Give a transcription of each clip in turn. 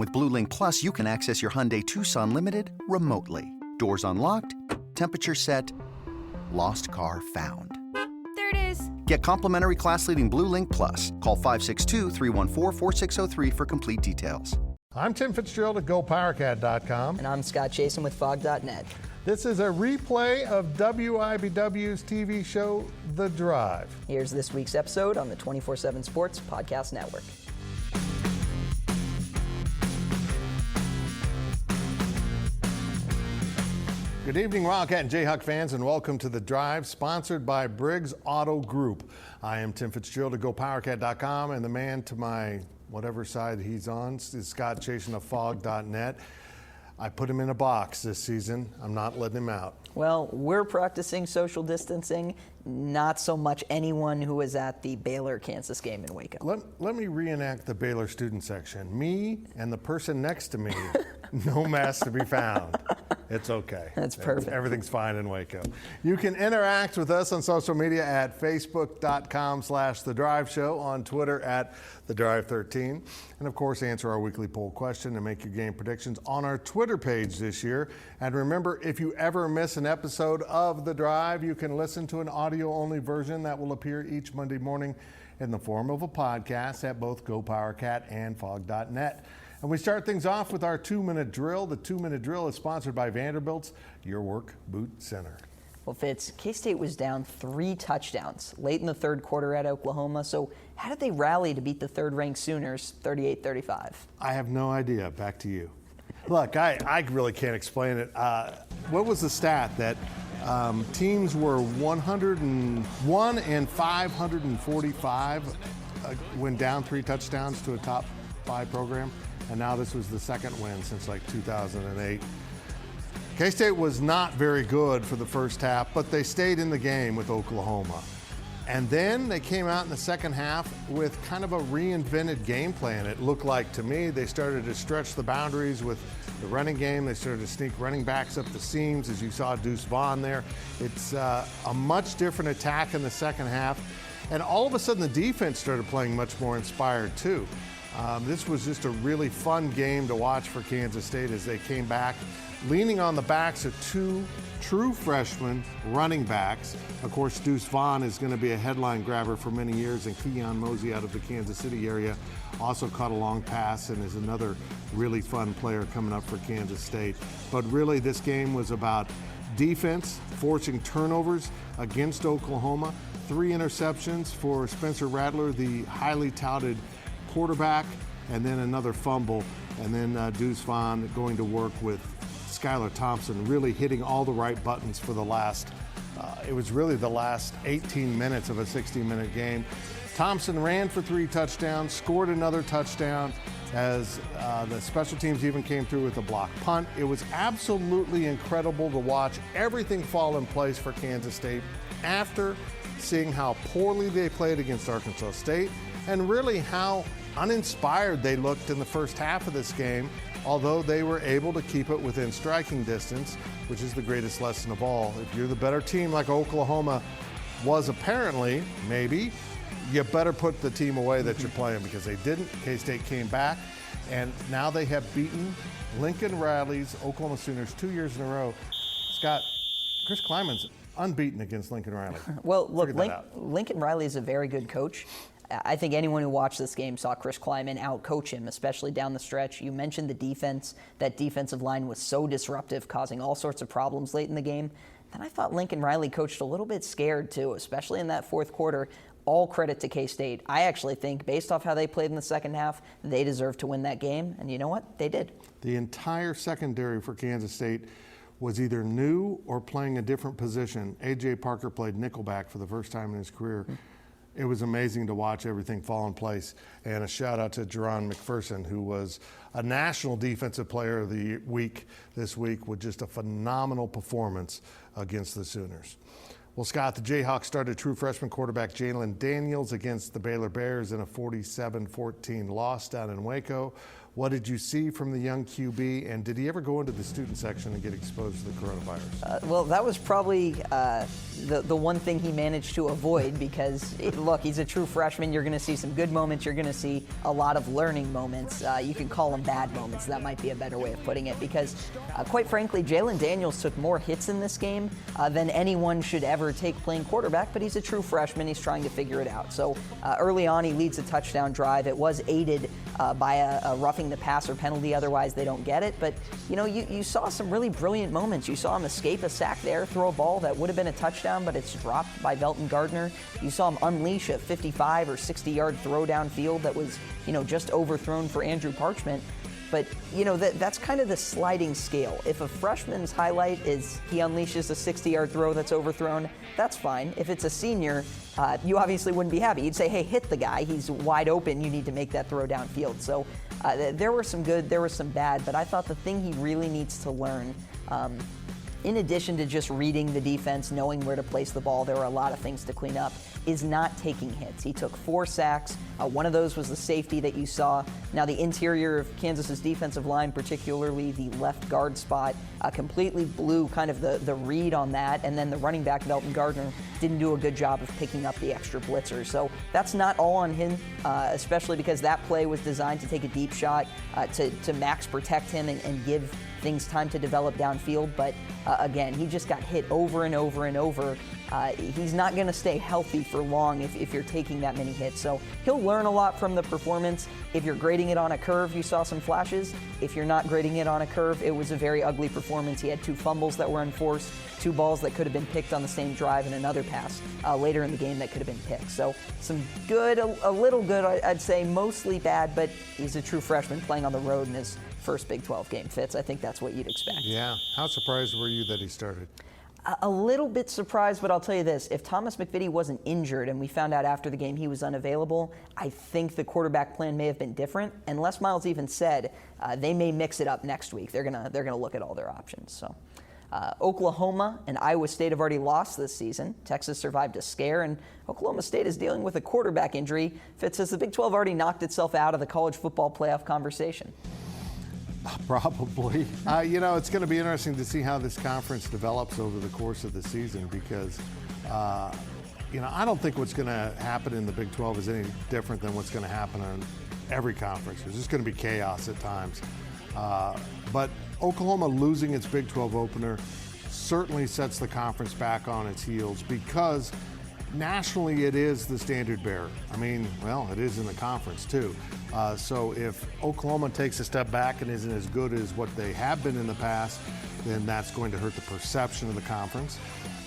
With Blue Link Plus, you can access your Hyundai Tucson Limited remotely. Doors unlocked, temperature set, lost car found. There it is. Get complimentary class-leading Blue Link Plus. Call 562-314-4603 for complete details. I'm Tim Fitzgerald at GoPowerCat.com. And I'm Scott Chasen with Fog.net. This is a replay of WIBW's TV show, The Drive. Here's this week's episode on the 24/7 Sports Podcast Network. Good evening, Wildcat and Jayhawk fans, and welcome to The Drive, sponsored by Briggs Auto Group. I am Tim Fitzgerald at GoPowerCat.com, and the man to my whatever side he's on is Scott Chasen of Fog.net. I put him in a box this season. I'm not letting him out. Well, we're practicing social distancing, not so much anyone who was at the Baylor-Kansas game in Waco. Let me reenact the Baylor student section. Me and the person next to me, no mask to be found. It's okay. That's perfect. Everything's fine in Waco. You can interact with us on social media at facebook.com/The Drive Show, on Twitter at The Drive 13, and of course answer our weekly poll question and make your game predictions on our Twitter page this year. And remember, if you ever miss an episode of The Drive, you can listen to an audio-only version that will appear each Monday morning in the form of a podcast at both GoPowerCat and Fog.net. And we start things off with our 2-minute drill. The 2-minute drill is sponsored by Vanderbilt's Your Work Boot Center. Well, Fitz, K-State was down 3 touchdowns late in the third quarter at Oklahoma. So how did they rally to beat the third-ranked Sooners 38-35? I have no idea. Back to you. Look, I really can't explain it. What was the stat that teams were 101 and 545 when down 3 touchdowns to a top 5 program? And now this was the second win since like 2008. K-State was not very good for the first half, but they stayed in the game with Oklahoma. And then they came out in the second half with kind of a reinvented game plan. It looked like to me they started to stretch the boundaries with the running game. They started to sneak running backs up the seams, as you saw Deuce Vaughn there. It's a much different attack in the second half. And all of a sudden the defense started playing much more inspired too. This was just a really fun game to watch for Kansas State as they came back, leaning on the backs of 2 true freshman running backs. Of course, Deuce Vaughn is going to be a headline grabber for many years, and Keon Mosey out of the Kansas City area also caught a long pass and is another really fun player coming up for Kansas State. But really, this game was about defense, forcing turnovers against Oklahoma. 3 interceptions for Spencer Rattler, the highly touted quarterback, and then another fumble, and then Deuce Vaughn going to work with Skylar Thompson, really hitting all the right buttons for the last, it was really the last 18 minutes of a 60-minute game. Thompson ran for 3 touchdowns, scored another touchdown as the special teams even came through with a block punt. It was absolutely incredible to watch everything fall in place for Kansas State after seeing how poorly they played against Arkansas State, and really how uninspired they looked in the first half of this game, although they were able to keep it within striking distance, which is the greatest lesson of all. If you're the better team like Oklahoma was apparently, maybe, you better put the team away that you're playing, because they didn't. K-State came back, and now they have beaten Lincoln Riley's Oklahoma Sooners 2 years in a row. Scott, Chris Kleiman's unbeaten against Lincoln Riley. Well, look, Lincoln Riley is a very good coach. I think anyone who watched this game saw Chris Kleiman outcoach him, especially down the stretch. You mentioned the defense. That defensive line was so disruptive, causing all sorts of problems late in the game. Then I thought Lincoln Riley coached a little bit scared, too, especially in that fourth quarter. All credit to K-State. I actually think, based off how they played in the second half, they deserved to win that game. And you know what? They did. The entire secondary for Kansas State was either new or playing a different position. A.J. Parker played nickelback for the first time in his career. It was amazing to watch everything fall in place. And a shout out to Jerron McPherson, who was a National Defensive Player of the Week this week with just a phenomenal performance against the Sooners. Well, Scott, the Jayhawks started true freshman quarterback Jalen Daniels against the Baylor Bears in a 47-14 loss down in Waco. What did you see from the young QB, and did he ever go into the student section and get exposed to the coronavirus? Well, that was probably the one thing he managed to avoid because, look, he's a true freshman. You're going to see some good moments. You're going to see a lot of learning moments. You can call them bad moments. That might be a better way of putting it because, quite frankly, Jalen Daniels took more hits in this game than anyone should ever take playing quarterback, but he's a true freshman. He's trying to figure it out. So early on, he leads a touchdown drive. It was aided by a roughing the passer penalty. Otherwise, they don't get it. But, you saw some really brilliant moments. You saw him escape a sack there, throw a ball that would have been a touchdown, but it's dropped by Belton Gardner. You saw him unleash a 55 or 60-yard throw downfield that was, just overthrown for Andrew Parchment. But, that's kind of the sliding scale. If a freshman's highlight is he unleashes a 60-yard throw that's overthrown, that's fine. If it's a senior, you obviously wouldn't be happy. You'd say, hey, hit the guy. He's wide open. You need to make that throw downfield. So there were some good, there was some bad, but I thought the thing he really needs to learn, in addition to just reading the defense, knowing where to place the ball, there were a lot of things to clean up, is not taking hits. He took 4 sacks. One of those was the safety that you saw. Now, the interior of Kansas's defensive line, particularly the left guard spot, completely blew kind of the read on that, and then the running back, Belton Gardner, didn't do a good job of picking up the extra blitzer. So that's not all on him, especially because that play was designed to take a deep shot to max protect him and give things time to develop downfield, but again, he just got hit over and over and over. He's not going to stay healthy for long if you're taking that many hits. So he'll learn a lot from the performance. If you're grading it on a curve, you saw some flashes. If you're not grading it on a curve, it was a very ugly performance. He had 2 fumbles that were unforced, 2 balls that could have been picked on the same drive, and another pass later in the game that could have been picked. So some good, a little good, I'd say, mostly bad, but he's a true freshman playing on the road in his first Big 12 game. Fitz, I think that's what you'd expect. Yeah. How surprised were you that he started? A little bit surprised, but I'll tell you this. If Thomas McVitie wasn't injured and we found out after the game he was unavailable, I think the quarterback plan may have been different. And Les Miles even said they may mix it up next week. They're gonna look at all their options. So Oklahoma and Iowa State have already lost this season. Texas survived a scare, and Oklahoma State is dealing with a quarterback injury. Fitz says the Big 12 already knocked itself out of the college football playoff conversation. Probably. It's going to be interesting to see how this conference develops over the course of the season because, I don't think what's going to happen in the Big 12 is any different than what's going to happen in every conference. There's just going to be chaos at times. But Oklahoma losing its Big 12 opener certainly sets the conference back on its heels because nationally it is the standard bearer. It is in the conference too. So if Oklahoma takes a step back and isn't as good as what they have been in the past, then that's going to hurt the perception of the conference.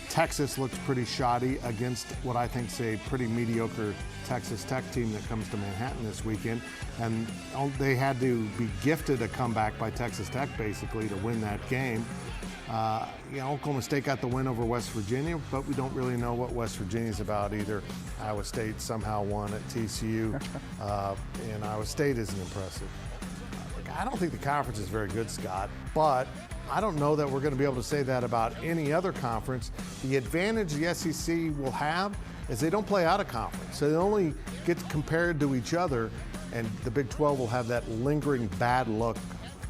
Texas looks pretty shoddy against what I think is a pretty mediocre Texas Tech team that comes to Manhattan this weekend. And they had to be gifted a comeback by Texas Tech basically to win that game. Oklahoma State got the win over West Virginia, but we don't really know what West Virginia's about either. Iowa State somehow won at TCU, and Iowa State isn't impressive. I don't think the conference is very good, Scott, but I don't know that we're going to be able to say that about any other conference. The advantage the SEC will have is they don't play out of conference, so they only get compared to each other, and the Big 12 will have that lingering bad luck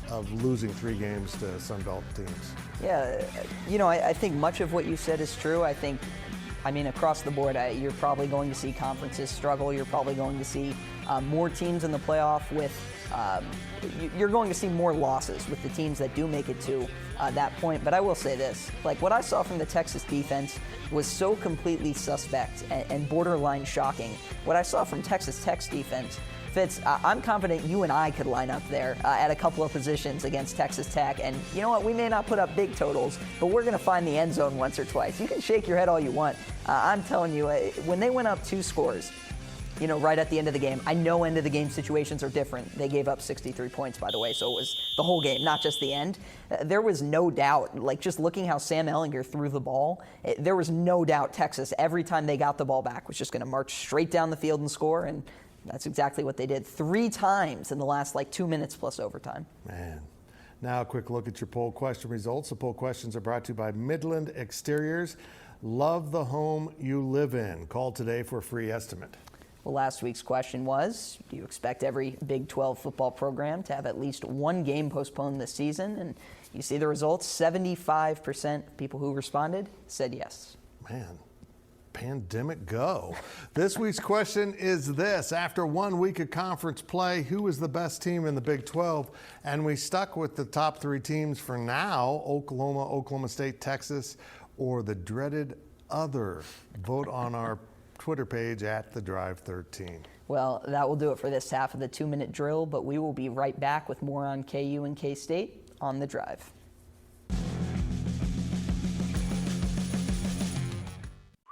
of losing 3 games to Sun Belt teams. Yeah, I think much of what you said is true. I think, across the board, you're probably going to see conferences struggle. You're probably going to see more teams in the playoff with, you're going to see more losses with the teams that do make it to that point. But I will say this, what I saw from the Texas defense was so completely suspect and borderline shocking. What I saw from Texas Tech's defense, Fitz, I'm confident you and I could line up there at a couple of positions against Texas Tech. And you know what? We may not put up big totals, but we're going to find the end zone once or twice. You can shake your head all you want. I'm telling you, when they went up 2 scores, right at the end of the game, I know end of the game situations are different. They gave up 63 points, by the way, so it was the whole game, not just the end. There was no doubt, just looking how Sam Ehlinger threw the ball, there was no doubt Texas, every time they got the ball back, was just going to march straight down the field and score. And that's exactly what they did 3 times in the last 2 minutes plus overtime. Man. Now a quick look at your poll question results. The poll questions are brought to you by Midland Exteriors. Love the home you live in. Call today for a free estimate. Well, last week's question was, do you expect every Big 12 football program to have at least one game postponed this season? And you see the results, 75% of people who responded said yes. Man, pandemic go. This week's question is this. After 1 week of conference play, who is the best team in the Big 12? And we stuck with the top 3 teams for now: Oklahoma, Oklahoma State, Texas, or the dreaded other. Vote on our Twitter page at The Drive 13. Well, that will do it for this half of the 2-minute drill, but we will be right back with more on KU and K-State on The Drive.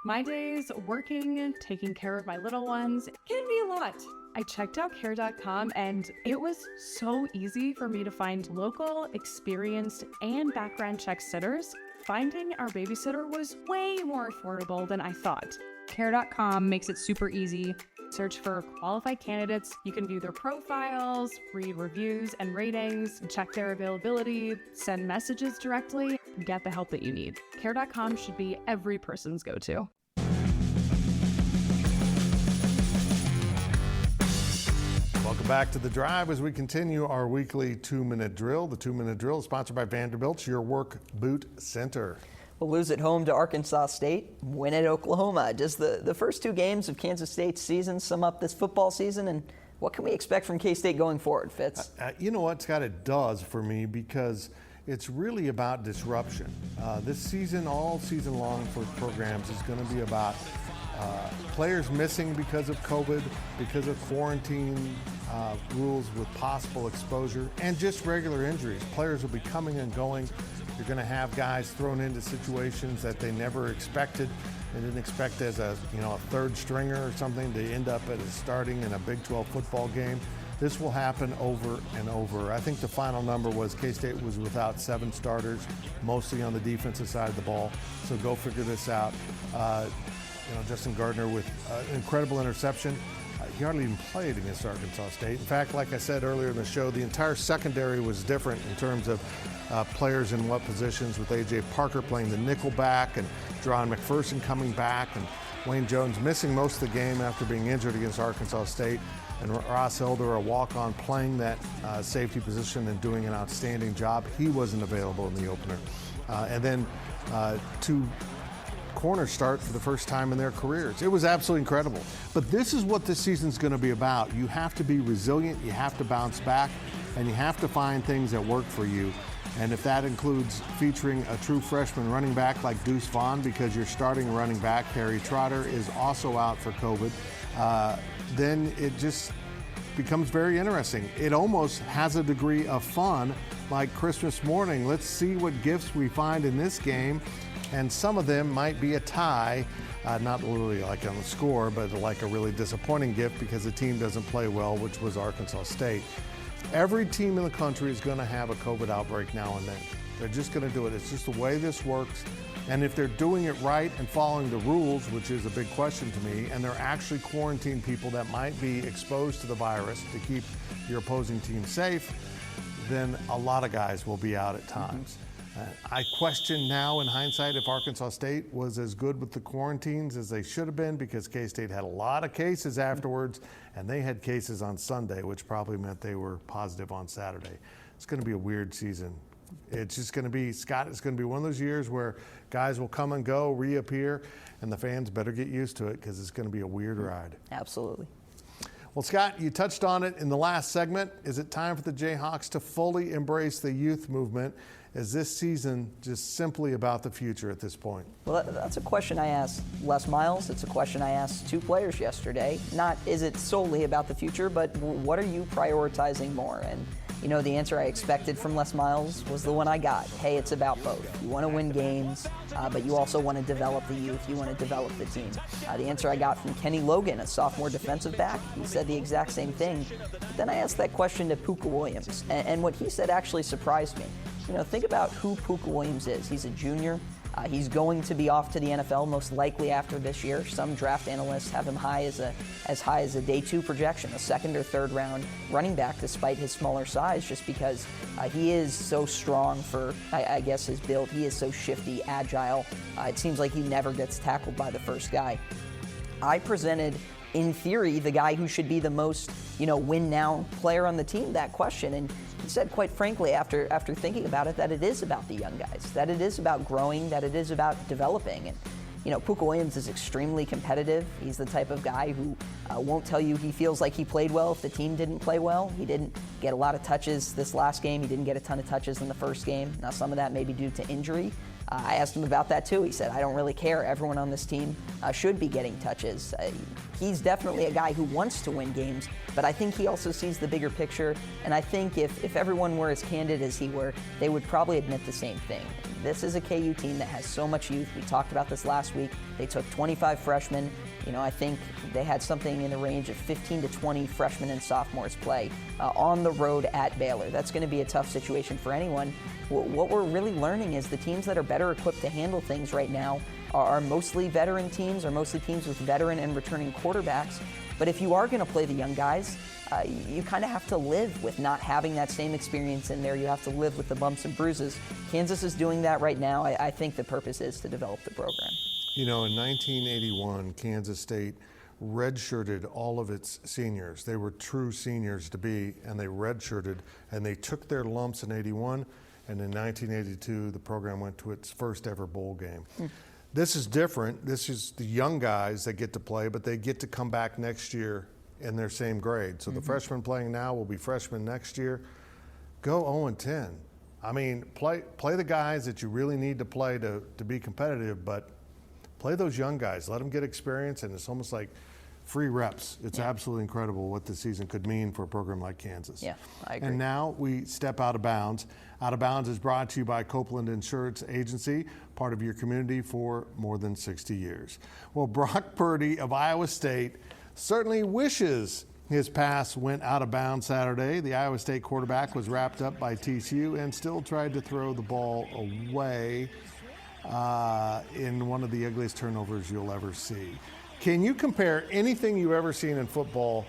My days working, taking care of my little ones can be a lot. I checked out care.com and it was so easy for me to find local, experienced, and background check sitters. Finding our babysitter was way more affordable than I thought. Care.com makes it super easy. Search for qualified candidates. You can view their profiles, read reviews and ratings, check their availability, send messages directly, and get the help that you need. Care.com should be every person's go-to. Welcome back to The Drive as we continue our weekly 2-minute drill. The 2-minute drill is sponsored by Vanderbilt's Your Work Boot Center. We'll lose at home to Arkansas State, win at Oklahoma. Does the first 2 games of Kansas State's season sum up this football season? And what can we expect from K-State going forward, Fitz? You know what, Scott? It does for me because it's really about disruption. This season, all season long for programs, is going to be about players missing because of COVID, because of quarantine rules with possible exposure, and just regular injuries. Players will be coming and going. You're going to have guys thrown into situations that they never expected. They didn't expect as a third stringer or something to end up as starting in a Big 12 football game. This will happen over and over. I think the final number was K-State was without 7 starters, mostly on the defensive side of the ball. So go figure this out. Justin Gardner with an incredible interception. He hardly even played against Arkansas State. In fact, like I said earlier in the show, the entire secondary was different in terms of players in what positions, with A.J. Parker playing the nickel back and Jerron McPherson coming back and Wayne Jones missing most of the game after being injured against Arkansas State, and Ross Elder, a walk-on, playing that safety position and doing an outstanding job. He wasn't available in the opener. And then 2 corners start for the first time in their careers. It was absolutely incredible. But this is what this season's going to be about. You have to be resilient, you have to bounce back, and you have to find things that work for you. And if that includes featuring a true freshman running back like Deuce Vaughn, because your starting running back, Harry Trotter, is also out for COVID, then it just becomes very interesting. It almost has a degree of fun, like Christmas morning. Let's see what gifts we find in this game. And some of them might be a tie, not literally like on the score, but like a really disappointing gift because the team doesn't play well, which was Arkansas State. Every team in the country is going to have a COVID outbreak now and then. They're just going to do it. It's just the way this works. And if they're doing it right and following the rules, which is a big question to me, and they're actually quarantining people that might be exposed to the virus to keep your opposing team safe, then a lot of guys will be out at times. I question now in hindsight if Arkansas State was as good with the quarantines as they should have been, because K-State had a lot of cases afterwards, and they had cases on Sunday, which probably meant they were positive on Saturday. It's going to be a weird season. It's just going to be, Scott, it's going to be one of those years where guys will come and go, reappear, and the fans better get used to it because it's going to be a weird ride. Absolutely. Well, Scott, you touched on it in the last segment. Is it time for the Jayhawks to fully embrace the youth movement? Is this season just simply about the future at this point? Well, that's a question I asked Les Miles. It's a question I asked 2 players yesterday. Not is it solely about the future, but what are you prioritizing more? And the answer I expected from Les Miles was the one I got. Hey, it's about both. You want to win games, but you also want to develop the youth. You want to develop the team. The answer I got from Kenny Logan, a sophomore defensive back, he said the exact same thing. But then I asked that question to Puka Williams, and what he said actually surprised me. Think about who Puka Williams is. He's a junior. He's going to be off to the NFL most likely after this year. Some draft analysts have him as high as a day 2 projection, a 2nd or 3rd round running back, despite his smaller size, just because he is so strong for, I guess, his build. He is so shifty, agile. It seems like he never gets tackled by the first guy. I presented in theory, the guy who should be the most, win now player on the team, that question. And he said, quite frankly, after thinking about it, that it is about the young guys, that it is about growing, that it is about developing. And, Pooka Williams is extremely competitive. He's the type of guy who won't tell you he feels like he played well if the team didn't play well. He didn't get a lot of touches this last game. He didn't get a ton of touches in the first game. Now, some of that may be due to injury. I asked him about that too. He said, I don't really care. Everyone on this team should be getting touches. He's definitely a guy who wants to win games, but I think he also sees the bigger picture. And I think if everyone were as candid as he were, they would probably admit the same thing. This is a KU team that has so much youth. We talked about this last week. They took 25 freshmen. I think they had something in the range of 15 to 20 freshmen and sophomores play on the road at Baylor. That's going to be a tough situation for anyone. What we're really learning is the teams that are better equipped to handle things right now are mostly veteran teams, or mostly teams with veteran and returning quarterbacks. But if you are going to play the young guys, you kind of have to live with not having that same experience in there. You have to live with the bumps and bruises. Kansas is doing that right now. I think the purpose is to develop the program. In 1981, Kansas State redshirted all of its seniors. They were true seniors to be, and they redshirted, and they took their lumps in 81, and in 1982, the program went to its first ever bowl game. This is different. This is the young guys that get to play, but they get to come back next year in their same grade. So the freshmen playing now will be freshmen next year. Go 0-10. I mean, play the guys that you really need to play to be competitive, but play those young guys. Let them get experience, and it's almost like free reps. It's absolutely incredible what this season could mean for a program like Kansas. Yeah, I agree. And now we step out of bounds. Out of Bounds is brought to you by Copeland Insurance Agency, part of your community for more than 60 years. Well, Brock Purdy of Iowa State certainly wishes his pass went out of bounds Saturday. The Iowa State quarterback was wrapped up by TCU and still tried to throw the ball away in one of the ugliest turnovers you'll ever see. Can you compare anything you've ever seen in football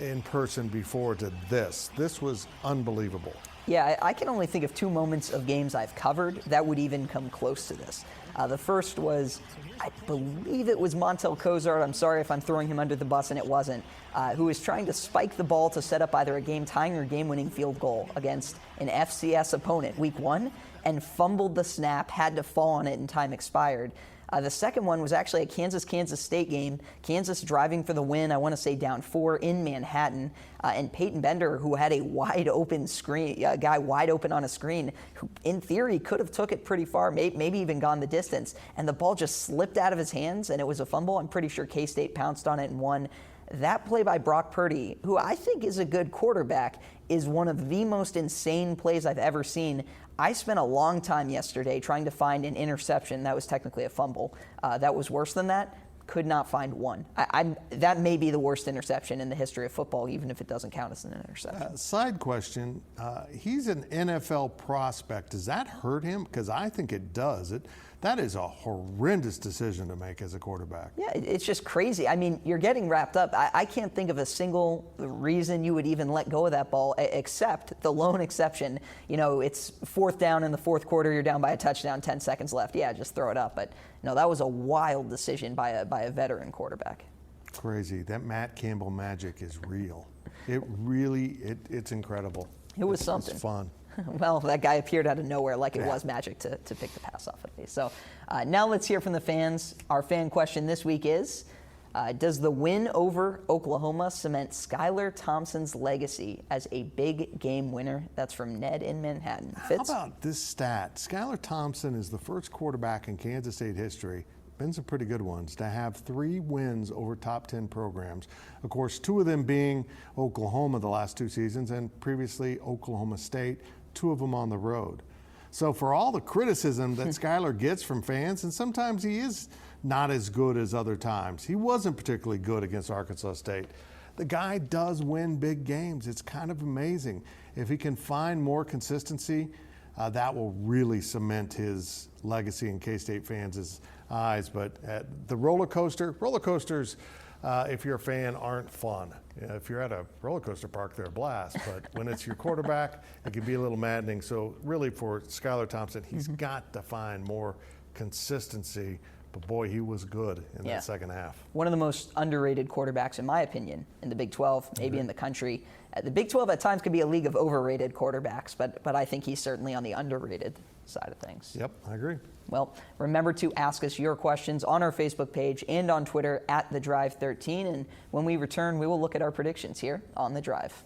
in person before to this? This was unbelievable. Yeah, I can only think of two moments of games I've covered that would even come close to this. The first was, I believe it was Montel Cozart, I'm sorry if I'm throwing him under the bus and it wasn't, who was trying to spike the ball to set up either a game-tying or game-winning field goal against an FCS opponent week 1 and fumbled the snap, had to fall on it and time expired. The second one was actually a Kansas State game. Kansas driving for the win, I want to say down 4 in Manhattan. And Peyton Bender, who had a wide open screen, a guy wide open on a screen, who in theory could have took it pretty far, maybe even gone the distance. And the ball just slipped out of his hands and it was a fumble. I'm pretty sure K-State pounced on it and won. That play by Brock Purdy, who I think is a good quarterback, is one of the most insane plays I've ever seen. I spent a long time yesterday trying to find an interception. That was technically a fumble. That was worse than that. Could not find one. That may be the worst interception in the history of football, even if it doesn't count as an interception. Side question, he's an NFL prospect. Does that hurt him? Because I think it does. That is a horrendous decision to make as a quarterback. Yeah, it's just crazy. I mean, you're getting wrapped up. I can't think of a single reason you would even let go of that ball, except the lone exception. It's 4th down in the 4th quarter. You're down by a touchdown, 10 seconds left. Yeah, just throw it up. But no, that was a wild decision by a veteran quarterback. Crazy. That Matt Campbell magic is real. It's incredible. It was something. It's fun. Well, that guy appeared out of nowhere like it was magic to pick the pass off of me. So now let's hear from the fans. Our fan question this week is, does the win over Oklahoma cement Skylar Thompson's legacy as a big game winner? That's from Ned in Manhattan. Fitz? How about this stat? Skylar Thompson is the first quarterback in Kansas State history, been some pretty good ones, to have 3 wins over top 10 programs. Of course, 2 of them being Oklahoma the last 2 seasons, and previously Oklahoma State, 2 of them on the road. So for all the criticism that Skylar gets from fans, and sometimes he is not as good as other times, he wasn't particularly good against Arkansas State. The guy does win big games. It's kind of amazing. If he can find more consistency, that will really cement his legacy in K-State fans' eyes. But the roller coasters, if you're a fan, aren't fun. If you're at a roller coaster park, they're a blast. But when it's your quarterback, it can be a little maddening. So really for Skylar Thompson, he's got to find more consistency But boy, he was good in that second half. One of the most underrated quarterbacks, in my opinion, in the Big 12, maybe in the country. The Big 12 at times could be a league of overrated quarterbacks, but I think he's certainly on the underrated side of things. Yep, I agree. Well, remember to ask us your questions on our Facebook page and on Twitter at The Drive 13. And when we return, we will look at our predictions here on The Drive.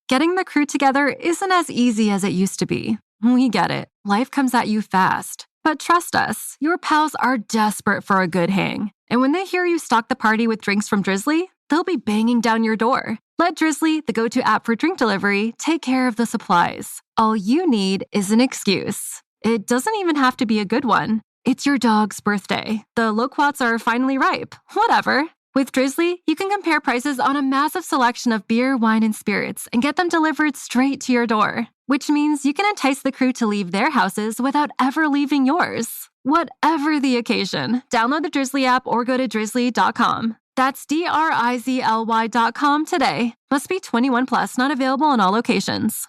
Getting the crew together isn't as easy as it used to be. We get it. Life comes at you fast. But trust us, your pals are desperate for a good hang. And when they hear you stock the party with drinks from Drizzly, they'll be banging down your door. Let Drizzly, the go-to app for drink delivery, take care of the supplies. All you need is an excuse. It doesn't even have to be a good one. It's your dog's birthday. The loquats are finally ripe. Whatever. With Drizzly, you can compare prices on a massive selection of beer, wine, and spirits and get them delivered straight to your door. Which means you can entice the crew to leave their houses without ever leaving yours. Whatever the occasion, download the Drizzly app or go to drizzly.com. That's DRIZLY.com today. Must be 21 plus, not available in all locations.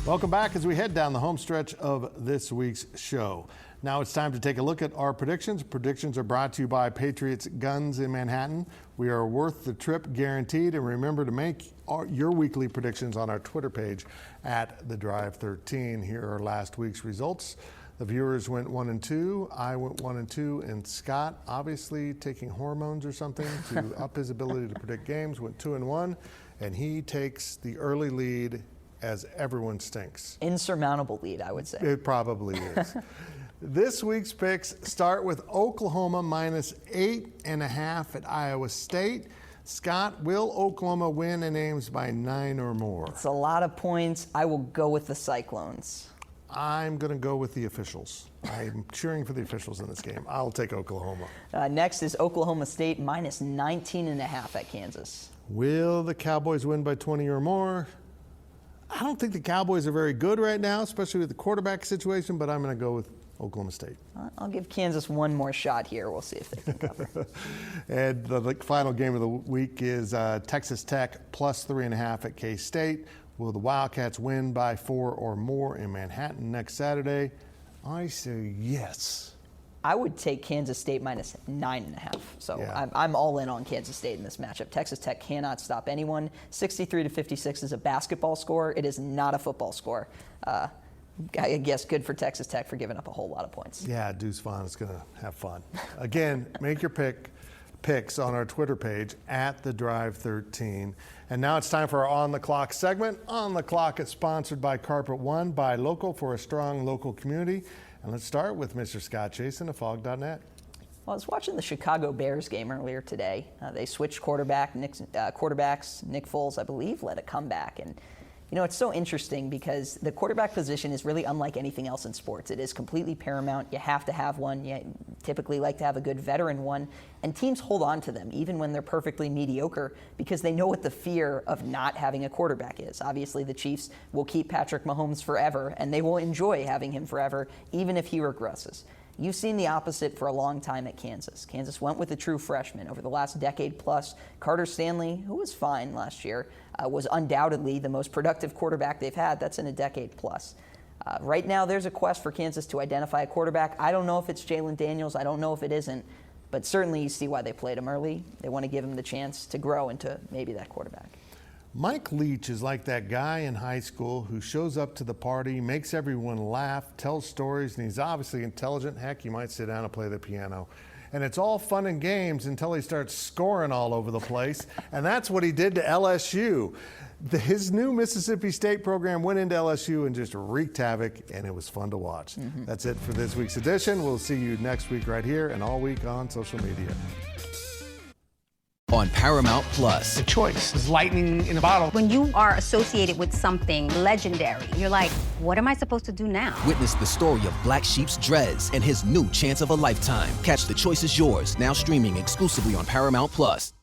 Welcome back as we head down the home stretch of this week's show. Now it's time to take a look at our predictions. Predictions are brought to you by Patriots Guns in Manhattan. We are worth the trip guaranteed. And remember to make your weekly predictions on our Twitter page at The Drive 13. Here are last week's results. The viewers went 1-2. I went 1-2. And Scott, obviously taking hormones or something to up his ability to predict games, went 2-1. And he takes the early lead as everyone stinks. Insurmountable lead, I would say. It probably is. This week's picks start with Oklahoma minus 8.5 at Iowa State. Scott, will Oklahoma win in Ames by 9 or more? It's a lot of points. I will go with the Cyclones. I'm going to go with the officials. I'm cheering for the officials in this game. I'll take Oklahoma. Next is Oklahoma State minus 19.5 at Kansas. Will the Cowboys win by 20 or more? I don't think the Cowboys are very good right now, especially with the quarterback situation, but I'm going to go with Oklahoma State. I'll give Kansas one more shot here. We'll see if they can cover. And the final game of the week is Texas Tech plus 3.5 at K-State. Will the Wildcats win by 4 or more in Manhattan next Saturday? I say yes. I would take Kansas State minus 9.5. So Yeah. I'm all in on Kansas State in this matchup. Texas Tech cannot stop anyone. 63-56 is a basketball score. It is not a football score. I guess good for Texas Tech for giving up a whole lot of points. Yeah, Deuce Vaughn is going to have fun. Again, make your picks on our Twitter page at The Drive 13. And now it's time for our On the Clock segment. On the Clock is sponsored by Carpet One, by Local for a strong local community. And let's start with Mr. Scott Chasen of Fog.net. Well, I was watching the Chicago Bears game earlier today. They switched quarterbacks. Nick Foles, I believe, led a comeback. And you know, it's so interesting because the quarterback position is really unlike anything else in sports. It is completely paramount. You have to have one. You typically like to have a good veteran one. And teams hold on to them even when they're perfectly mediocre because they know what the fear of not having a quarterback is. Obviously, the Chiefs will keep Patrick Mahomes forever, and they will enjoy having him forever, even if he regresses. You've seen the opposite for a long time at Kansas. Kansas went with a true freshman over the last decade plus. Carter Stanley, who was fine last year, was undoubtedly the most productive quarterback they've had. That's in a decade plus. Right now, there's a quest for Kansas to identify a quarterback. I don't know if it's Jalen Daniels. I don't know if it isn't. But certainly you see why they played him early. They want to give him the chance to grow into maybe that quarterback. Mike Leach is like that guy in high school who shows up to the party, makes everyone laugh, tells stories, and he's obviously intelligent. Heck, he might sit down and play the piano. And it's all fun and games until he starts scoring all over the place. And that's what he did to LSU. His new Mississippi State program went into LSU and just wreaked havoc, and it was fun to watch. That's it for this week's edition. We'll see you next week right here and all week on social media. On Paramount Plus. The choice is lightning in a bottle. When you are associated with something legendary, you're like, what am I supposed to do now? Witness the story of Black Sheep's Drez and his new chance of a lifetime. Catch The Choice is Yours, now streaming exclusively on Paramount Plus.